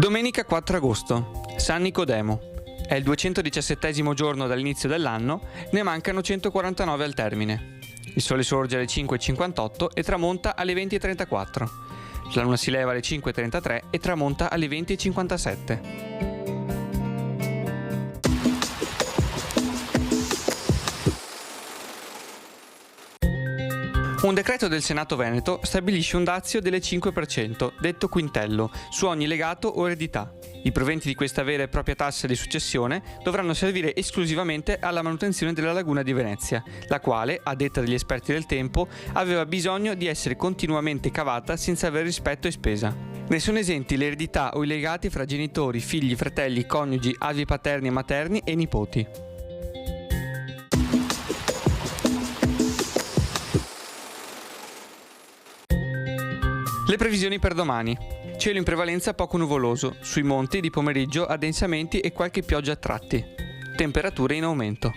Domenica 4 agosto, San Nicodemo. È il 217° giorno dall'inizio dell'anno, ne mancano 149 al termine. Il sole sorge alle 5:58 e tramonta alle 20:34. La luna si leva alle 5:33 e tramonta alle 20:57. Un decreto del Senato Veneto stabilisce un dazio del 5%, detto quintello, su ogni legato o eredità. I proventi di questa vera e propria tassa di successione dovranno servire esclusivamente alla manutenzione della laguna di Venezia, la quale, a detta degli esperti del tempo, aveva bisogno di essere continuamente cavata senza aver rispetto e spesa. Ne sono esenti le eredità o i legati fra genitori, figli, fratelli, coniugi, avi paterni e materni e nipoti. Le previsioni per domani. Cielo in prevalenza poco nuvoloso, sui monti di pomeriggio addensamenti e qualche pioggia a tratti. Temperature in aumento.